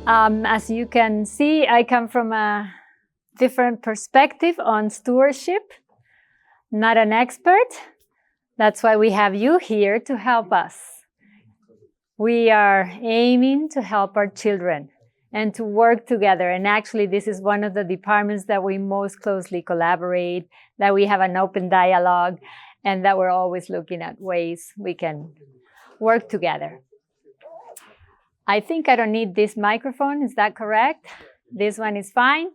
As you can see, I come from a different perspective on stewardship, not an expert. That's why we have you here to help us. We are aiming to help our children and to work together. And actually, this is one of the departments that we most closely collaborate, that we have an open dialogue, and that we're always looking at ways we can work together. I think I don't need this microphone. Is that correct? This one is fine.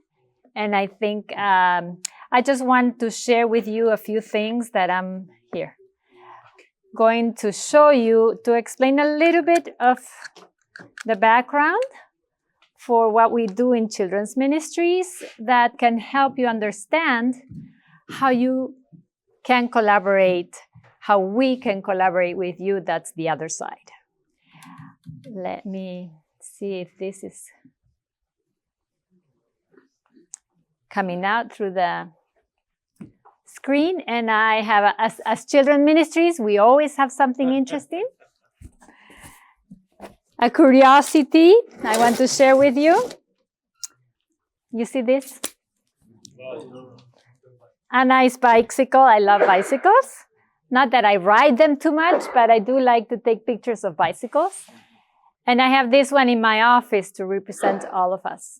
And I think I just want to share with you a few things that I'm here going to show you, to explain a little bit of the background for what we do in children's ministries that can help you understand how you can collaborate, how we can collaborate with you. That's the other side. Let me see if this is coming out through the screen. And I have, as children ministries, we always have something interesting, a curiosity I want to share with you. You see this? A nice bicycle. I love bicycles. Not that I ride them too much, but I do like to take pictures of bicycles. And I have this one in my office to represent all of us.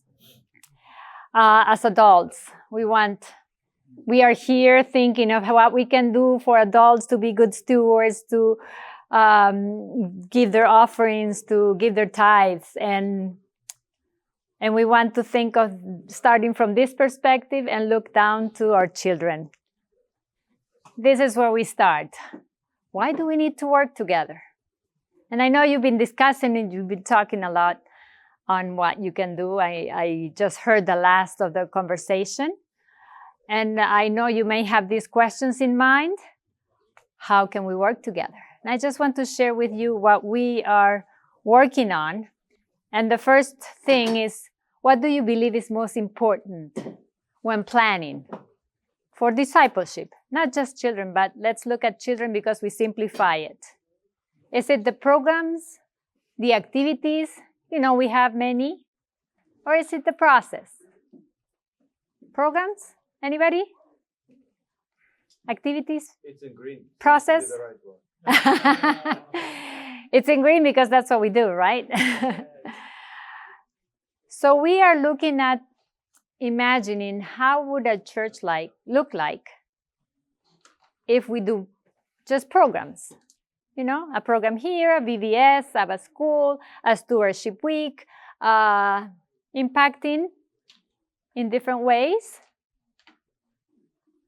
As adults, we are here thinking of what we can do for adults to be good stewards, to give their offerings, to give their tithes. And we want to think of starting from this perspective and look down to our children. This is where we start. Why do we need to work together? And I know you've been discussing and you've been talking a lot on what you can do. I just heard the last of the conversation. And I know you may have these questions in mind. How can we work together? And I just want to share with you what we are working on. And the first thing is, what do you believe is most important when planning for discipleship? Not just children, but let's look at children because we simplify it. Is it the programs, the activities? You know, we have many. Or is it the process? Programs? Anybody? Activities? It's in green. Process? It's in green because that's what we do, right? So we are looking at imagining how would a church look like if we do just programs. You know, a program here, a VBS, Sabbath school, a stewardship week, impacting in different ways.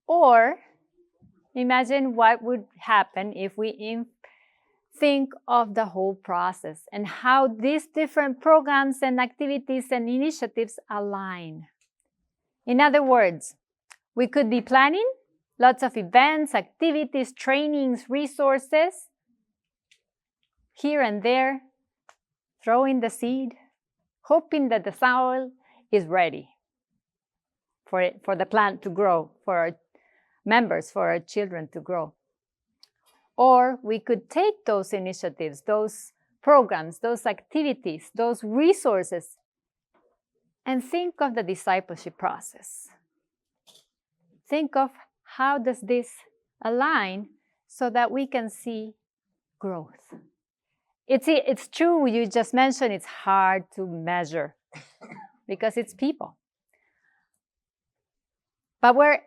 Or imagine what would happen if we think of the whole process and how these different programs and activities and initiatives align. In other words, we could be planning lots of events, activities, trainings, resources, here and there, throwing the seed, hoping that the soil is ready for the plant to grow, for our members, for our children to grow. Or we could take those initiatives, those programs, those activities, those resources, and think of the discipleship process. Think of how does this align so that we can see growth. It's true, you just mentioned it's hard to measure because it's people. But we're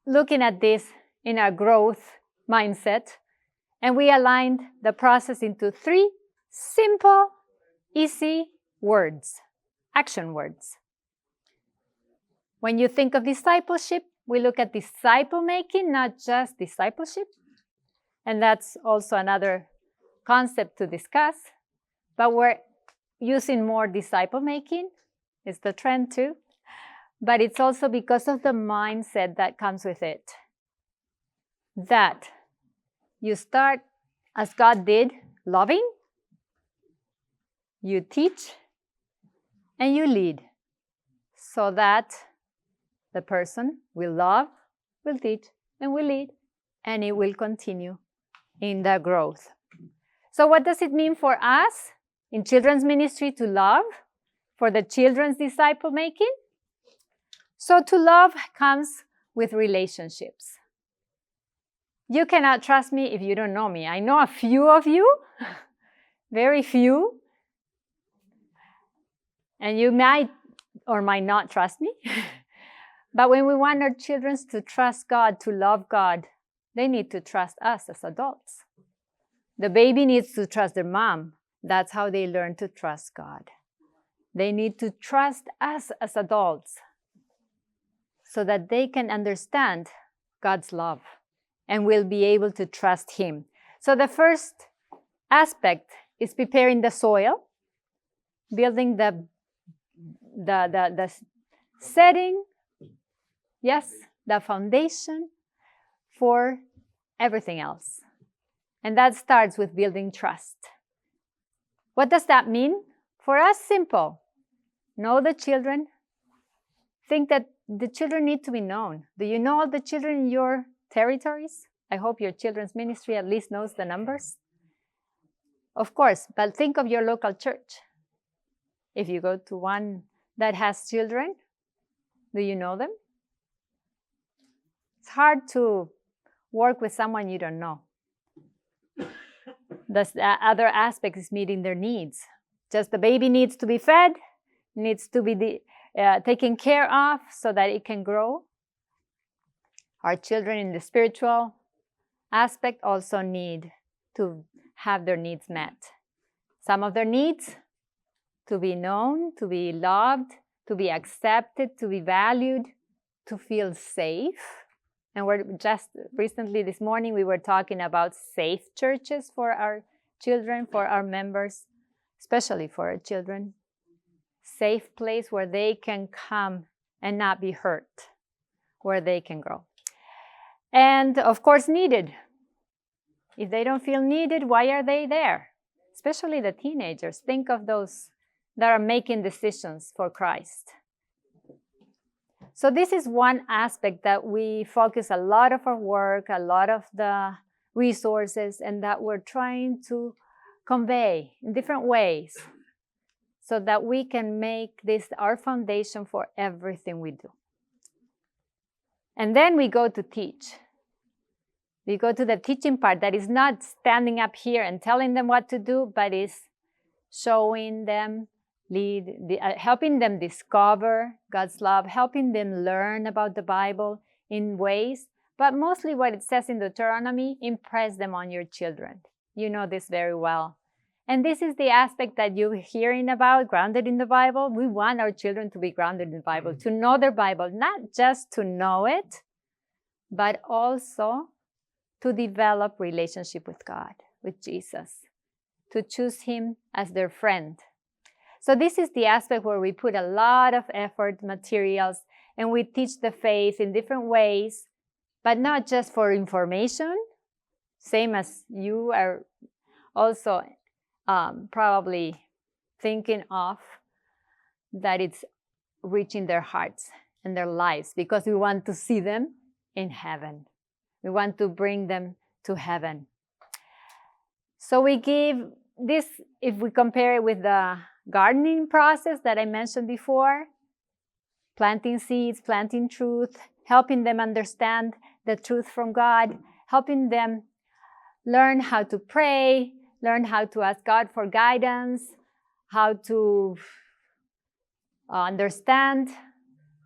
looking at this in our growth mindset, and we aligned the process into 3 simple, easy words, action words. When you think of discipleship, we look at disciple making, not just discipleship. And that's also another concept to discuss, but we're using more disciple making. It's the trend too, but it's also because of the mindset that comes with it. That you start as God did, loving, you teach, and you lead, so that the person will love, will teach, and will lead, and it will continue in the growth. So what does it mean for us in children's ministry to love? for the children's disciple making. So to love comes with relationships. You cannot trust me if you don't know me. I know a few of you, very few, and you might or might not trust me. But when we want our children to trust God, to love God, they need to trust us as adults. The baby needs to trust their mom. That's how they learn to trust God. They need to trust us as adults so that they can understand God's love and will be able to trust Him. So the first aspect is preparing the soil, building the setting, yes, the foundation for everything else. And that starts with building trust. What does that mean? For us, simple. Know the children. Think that the children need to be known. Do you know all the children in your territories? I hope your children's ministry at least knows the numbers. Of course, but think of your local church. If you go to one that has children, do you know them? It's hard to work with someone you don't know. The other aspect is meeting their needs. Just the baby needs to be fed, needs to be taken care of so that it can grow. Our children in the spiritual aspect also need to have their needs met. Some of their needs, to be known, to be loved, to be accepted, to be valued, to feel safe. And we're just recently this morning, we were talking about safe churches for our children, for our members, especially for our children. Safe place where they can come and not be hurt, where they can grow. And of course, needed. If they don't feel needed, why are they there? Especially the teenagers. Think of those that are making decisions for Christ. So this is one aspect that we focus a lot of our work, a lot of the resources, and that we're trying to convey in different ways so that we can make this our foundation for everything we do. And then we go to teach. We go to the teaching part that is not standing up here and telling them what to do, but is showing them, helping them discover God's love, helping them learn about the Bible in ways, but mostly what it says in Deuteronomy, impress them on your children. You know this very well. And this is the aspect that you're hearing about, grounded in the Bible. We want our children to be grounded in the Bible, to know their Bible, not just to know it, but also to develop relationship with God, with Jesus, to choose Him as their friend. So this is the aspect where we put a lot of effort, materials, and we teach the faith in different ways, but not just for information, same as you are also probably thinking of, that it's reaching their hearts and their lives, because we want to see them in heaven. We want to bring them to heaven. So we give this, if we compare it with the gardening process that I mentioned before, planting seeds, planting truth, helping them understand the truth from God, helping them learn how to pray, learn how to ask God for guidance, how to understand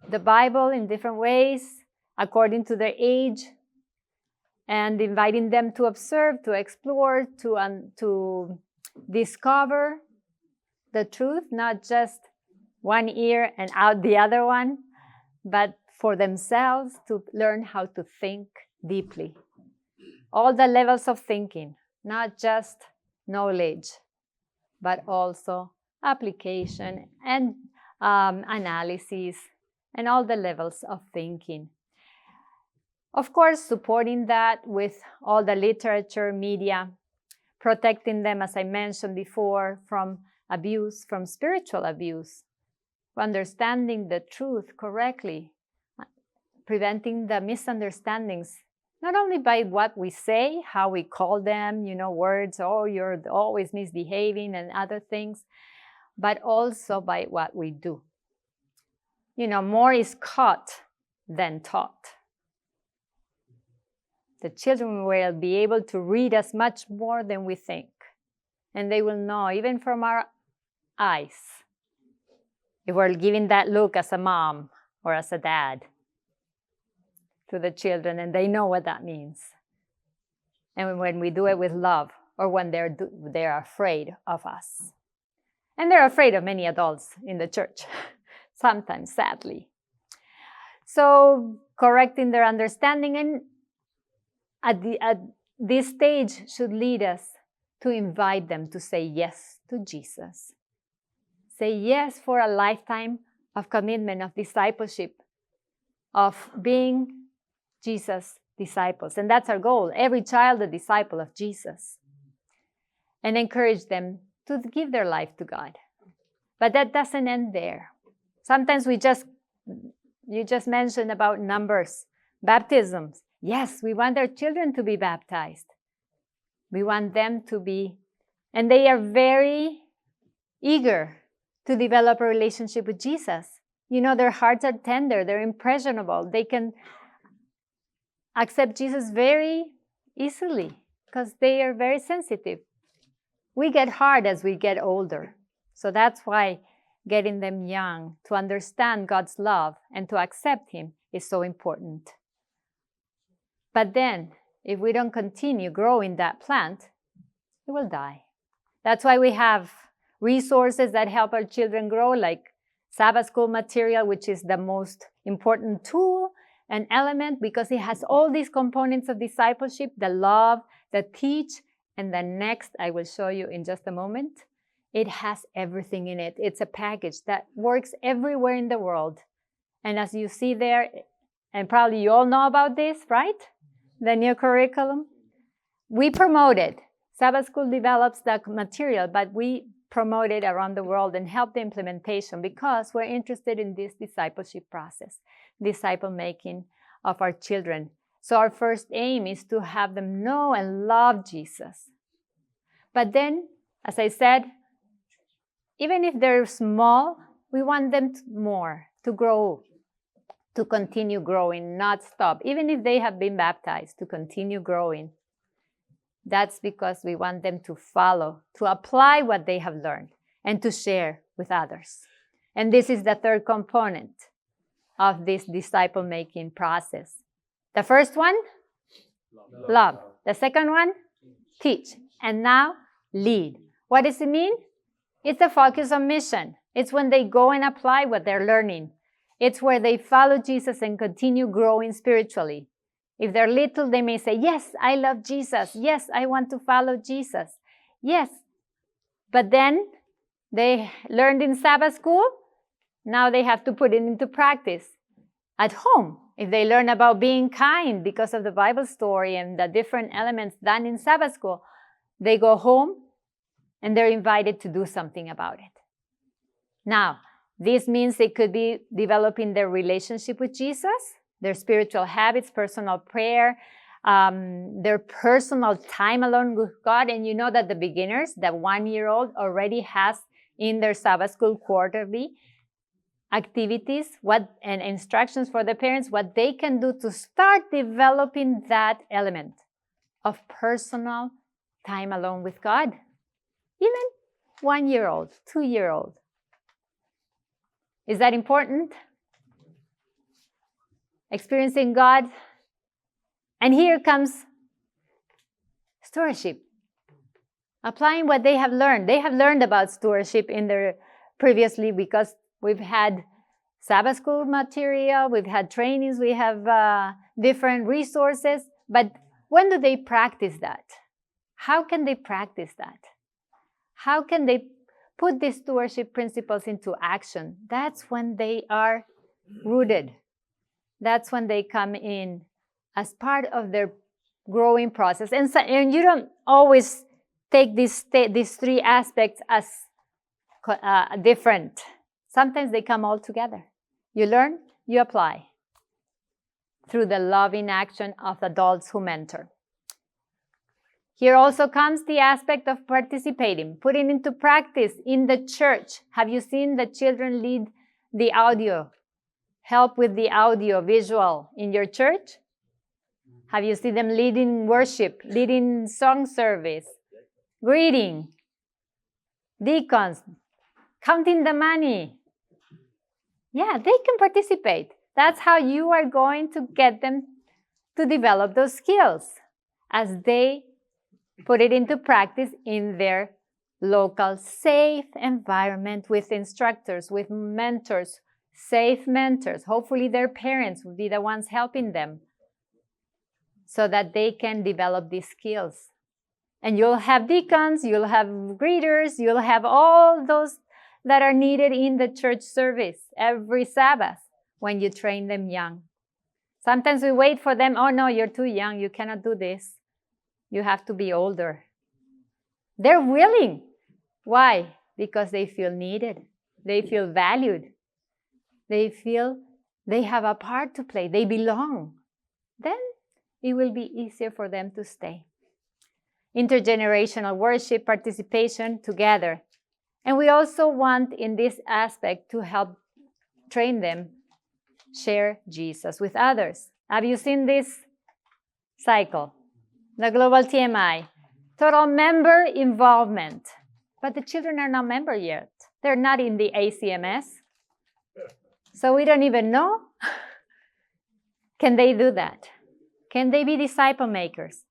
the Bible in different ways according to their age, and inviting them to observe, to explore, to discover the truth, not just one ear and out the other one, but for themselves to learn how to think deeply. All the levels of thinking, not just knowledge, but also application and analysis and all the levels of thinking. Of course, supporting that with all the literature, media, protecting them, as I mentioned before, from abuse, from spiritual abuse, understanding the truth correctly, preventing the misunderstandings, not only by what we say, how we call them, words, oh, you're always misbehaving and other things, but also by what we do. More is caught than taught. The children will be able to read us much more than we think. And they will know, even from our eyes, if we're giving that look as a mom or as a dad to the children, and they know what that means. And when we do it with love, or when they're afraid of us. And they're afraid of many adults in the church, sometimes, sadly. So correcting their understanding, and at this stage should lead us to invite them to say yes to Jesus. Say yes for a lifetime of commitment, of discipleship, of being Jesus' disciples. And that's our goal, every child a disciple of Jesus. And encourage them to give their life to God. But that doesn't end there. Sometimes you just mentioned about numbers, baptisms. Yes, we want our children to be baptized. We want them to be, and they are very eager to develop a relationship with Jesus. Their hearts are tender, they're impressionable. They can accept Jesus very easily because they are very sensitive. We get hard as we get older. So that's why getting them young to understand God's love and to accept Him is so important. But then, if we don't continue growing that plant, it will die. That's why we have resources that help our children grow, like Sabbath School material, which is the most important tool and element because it has all these components of discipleship, the love, the teach, and the next I will show you in just a moment. It has everything in it. It's a package that works everywhere in the world. And as you see there, and probably you all know about this, right? The new curriculum. We promote it. Sabbath School develops the material, but we promote it around the world and help the implementation because we're interested in this discipleship process, disciple making of our children. So our first aim is to have them know and love Jesus. But then, as I said, even if they're small, we want them to grow, to continue growing, not stop. Even if they have been baptized, to continue growing. That's because we want them to follow, to apply what they have learned, and to share with others. And this is the third component of this disciple-making process. The first one, love. The second one, teach. And now, lead. What does it mean? It's the focus on mission. It's when they go and apply what they're learning. It's where they follow Jesus and continue growing spiritually. If they're little, they may say, yes, I love Jesus. Yes, I want to follow Jesus. Yes. But then they learned in Sabbath school. Now they have to put it into practice at home. If they learn about being kind because of the Bible story and the different elements done in Sabbath school, they go home and they're invited to do something about it. Now, this means they could be developing their relationship with Jesus, their spiritual habits, personal prayer, their personal time alone with God. And you know that the beginners, the 1-year-old, already has in their Sabbath school quarterly activities and instructions for the parents, what they can do to start developing that element of personal time alone with God. Even 1-year-old, 2-year-old. Is that important? Experiencing God. And here comes stewardship. Applying what they have learned. They have learned about stewardship in their previously because we've had Sabbath school material, we've had trainings, we have different resources. But when do they practice that? How can they practice that? How can they put these stewardship principles into action? That's when they are rooted. That's when they come in as part of their growing process. And you don't always take these three aspects as different. Sometimes they come all together. You learn, you apply through the loving action of adults who mentor. Here also comes the aspect of participating, putting into practice in the church. Have you seen the children lead the audio, help with the audio visual in your church? Have you seen them leading worship, leading song service, greeting, deacons, counting the money? Yeah, they can participate. That's how you are going to get them to develop those skills as they put it into practice in their local safe environment with instructors, with mentors, safe mentors. Hopefully their parents will be the ones helping them so that they can develop these skills. And you'll have deacons, you'll have greeters, you'll have all those that are needed in the church service every Sabbath when you train them young. Sometimes we wait for them, oh no, you're too young, you cannot do this. You have to be older. They're willing. Why? Because they feel needed. They feel valued. They feel they have a part to play. They belong. Then it will be easier for them to stay. Intergenerational worship, participation together. And we also want in this aspect to help train them share Jesus with others. Have you seen this cycle? The global TMI, total member involvement. But the children are not members yet. They're not in the ACMS. So we don't even know. Can they do that? Can they be disciple makers?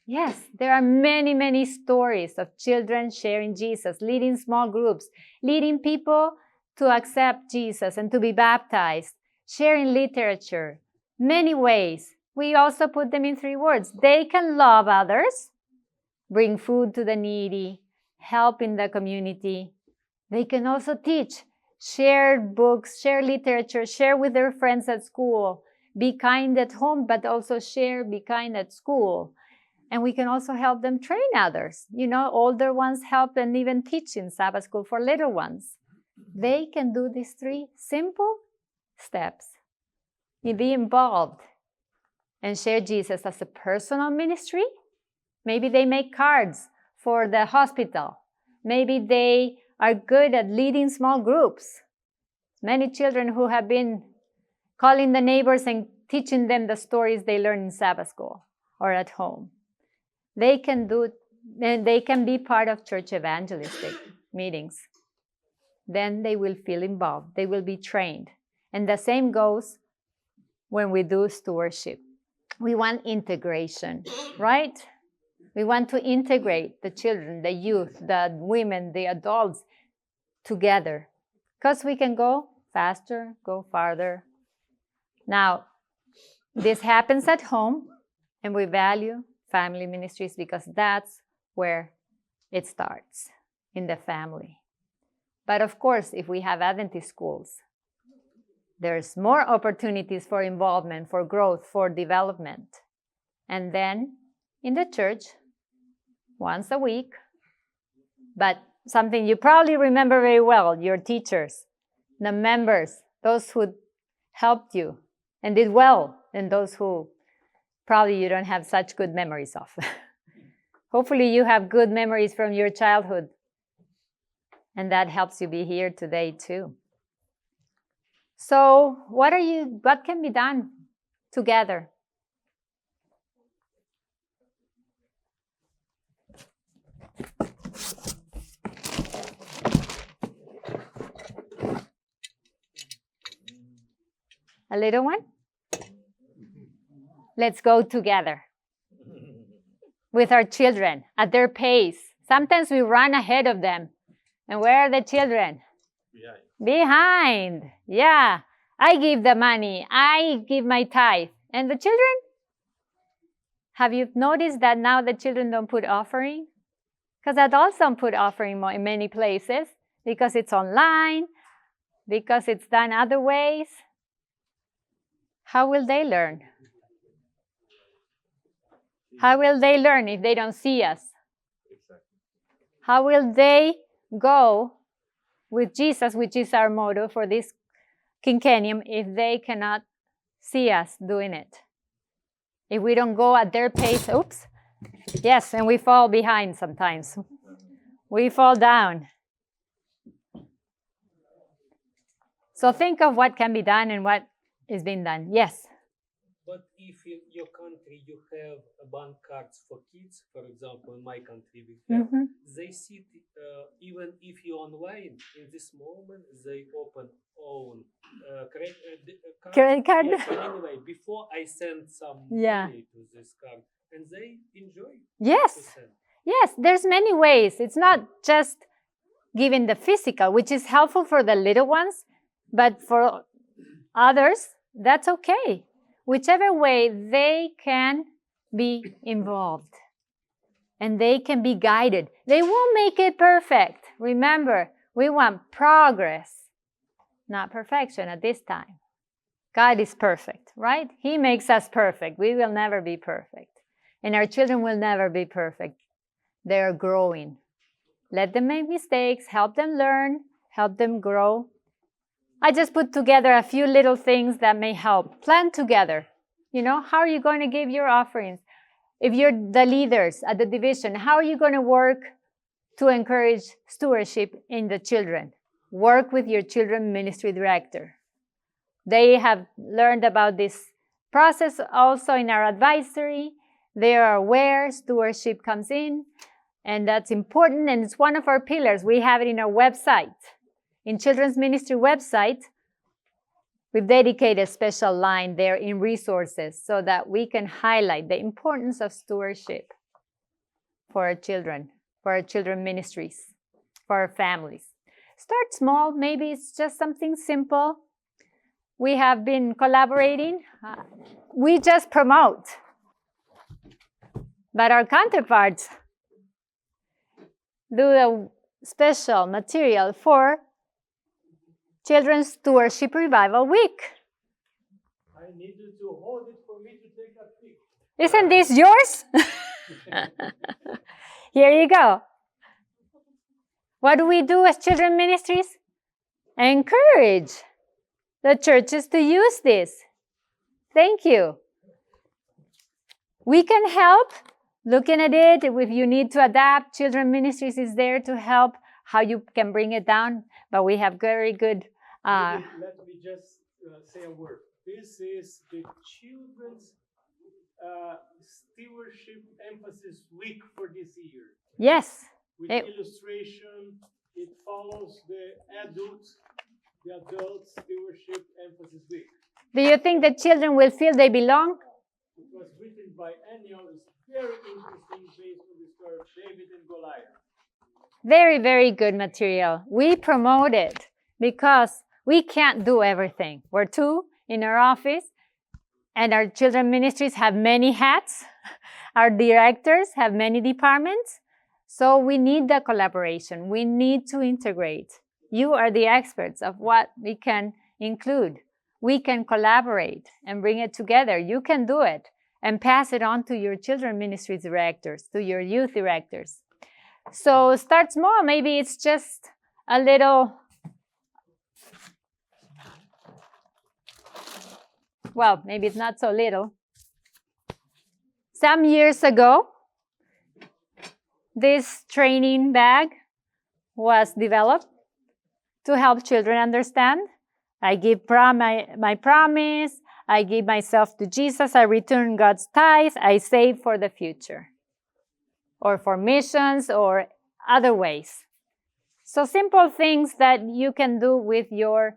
Yes, there are many, many stories of children sharing Jesus, leading small groups, leading people to accept Jesus and to be baptized, sharing literature, many ways. We also put them in 3 words. They can love others, bring food to the needy, help in the community. They can also teach, share books, share literature, share with their friends at school, be kind at home, but also share, be kind at school. And we can also help them train others. You know, older ones help and even teach in Sabbath school for little ones. They can do these 3 simple steps. You be involved and share Jesus as a personal ministry. Maybe they make cards for the hospital. Maybe they are good at leading small groups. Many children who have been calling the neighbors and teaching them the stories they learn in Sabbath school or at home. They can do, and they can be part of church evangelistic meetings. Then they will feel involved. They will be trained. And the same goes when we do stewardship. We want integration, right? We want to integrate the children, the youth, the women, the adults together because we can go faster, go farther. Now, this happens at home, and we value family ministries because that's where it starts, in the family. But of course, if we have Adventist schools, there's more opportunities for involvement, for growth, for development. And then in the church, once a week, but something you probably remember very well, your teachers, the members, those who helped you and did well, and those who probably you don't have such good memories of. Hopefully you have good memories from your childhood, and that helps you be here today too. So what can be done together? A little one? Let's go together with our children at their pace. Sometimes we run ahead of them. And where are the children? Behind. Yeah. I give the money. I give my tithe. And the children? Have you noticed that now the children don't put offering? Because adults don't put offering in many places because it's online, because it's done other ways. How will they learn? How will they learn if they don't see us? How will they go with Jesus, which is our motto for this quinquennium, if they cannot see us doing it? If we don't go at their pace, Yes, and we fall behind sometimes. We fall down. So think of what can be done and what is being done. Yes. But if in your country you have bank cards for kids, for example, in my country we have, they sit, even if you're online, in this moment, they open own Credit card? Yes, but anyway, before I send some money to this card, and they enjoy Yes. to send. Yes, there's many ways. It's not just giving the physical, which is helpful for the little ones, but for others, that's okay. Whichever way they can be involved and they can be guided. They won't make it perfect. Remember, we want progress, not perfection at this time. God is perfect, right? He makes us perfect. We will never be perfect. And our children will never be perfect. They are growing. Let them make mistakes, help them learn, help them grow. I just put together a few little things that may help. Plan together. You know, how are you going to give your offerings? If you're the leaders at the division, how are you going to work to encourage stewardship in the children? Work with your children ministry director. They have learned about this process also in our advisory. They are aware stewardship comes in, and that's important, and it's one of our pillars. We have it in our website. In Children's Ministry website, we've dedicated a special line there in resources so that we can highlight the importance of stewardship for our children ministries, for our families. Start small. Maybe it's just something simple. We have been collaborating. We just promote. But our counterparts do a special material for Children's Stewardship Revival Week. I needed to hold it for me to take a pic. Isn't this yours? Here you go. What do we do as children ministries? Encourage the churches to use this. Thank you. We can help looking at it. If you need to adapt, Children Ministries is there to help how you can bring it down. But we have very good... Let me just say a word. This is the Children's Stewardship Emphasis Week for this year. Yes. With illustration, it follows the adult Stewardship Emphasis Week. Do you think the children will feel they belong? It was written by Aniel. It's very interesting based on the story of David and Goliath. Very, very good material. We promote it because we can't do everything. We're two in our office, and our children ministries have many hats. Our directors have many departments. So we need the collaboration. We need to integrate. You are the experts of what we can include. We can collaborate and bring it together. You can do it and pass it on to your children ministries directors, to your youth directors. So start small. Maybe it's just a little, well, maybe it's not so little. Some years ago, this training bag was developed to help children understand. I give my promise. I give myself to Jesus. I return God's tithe. I save for the future, or for missions, or other ways. So simple things that you can do with your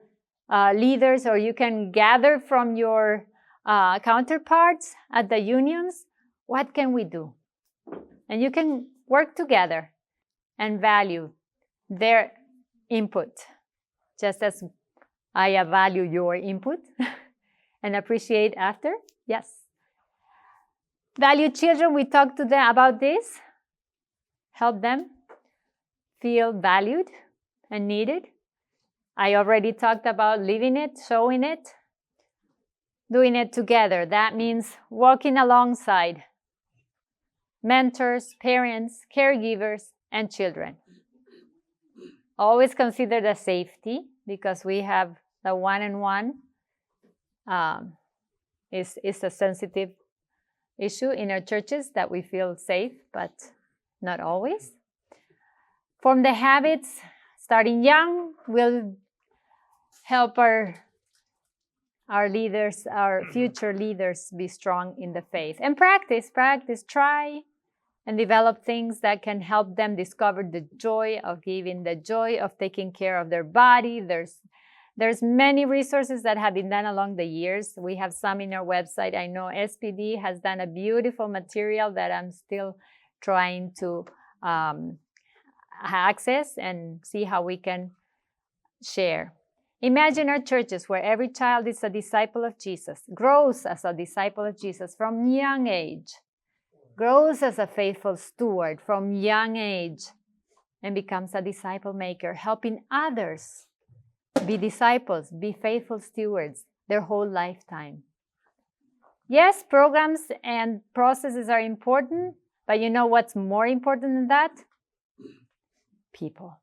leaders, or you can gather from your counterparts at the unions. What can we do? And you can work together and value their input, just as I value your input and appreciate after. Yes. Value children, we talked to them about this. Help them feel valued and needed. I already talked about living it, showing it, doing it together. That means walking alongside mentors, parents, caregivers, and children. Always consider the safety, because we have the one-on-one is a sensitive issue in our churches, that we feel safe, but not always. Form the habits. Starting young will help our leaders, our future leaders, be strong in the faith. And practice, try and develop things that can help them discover the joy of giving, the joy of taking care of their body. There's many resources that have been done along the years. We have some in our website. I know SPD has done a beautiful material that I'm still trying to access and see how we can share. Imagine our churches where every child is a disciple of Jesus, grows as a disciple of Jesus from young age, grows as a faithful steward from young age, and becomes a disciple maker, helping others be disciples, be faithful stewards their whole lifetime. Yes, programs and processes are important, but you know what's more important than that? People.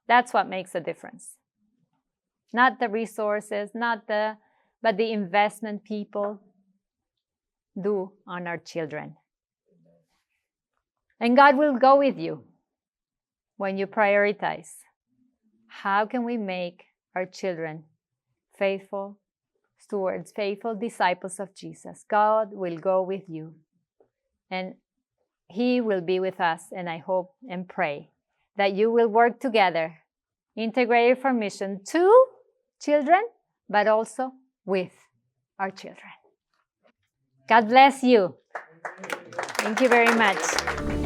That's what makes a difference. Not the resources, but the investment people do on our children. And God will go with you when you prioritize. How can we make our children faithful stewards, faithful disciples of Jesus? God will go with you, and He will be with us. And I hope and pray that you will work together, integrated for mission to children, but also with our children. God bless you. Thank you very much.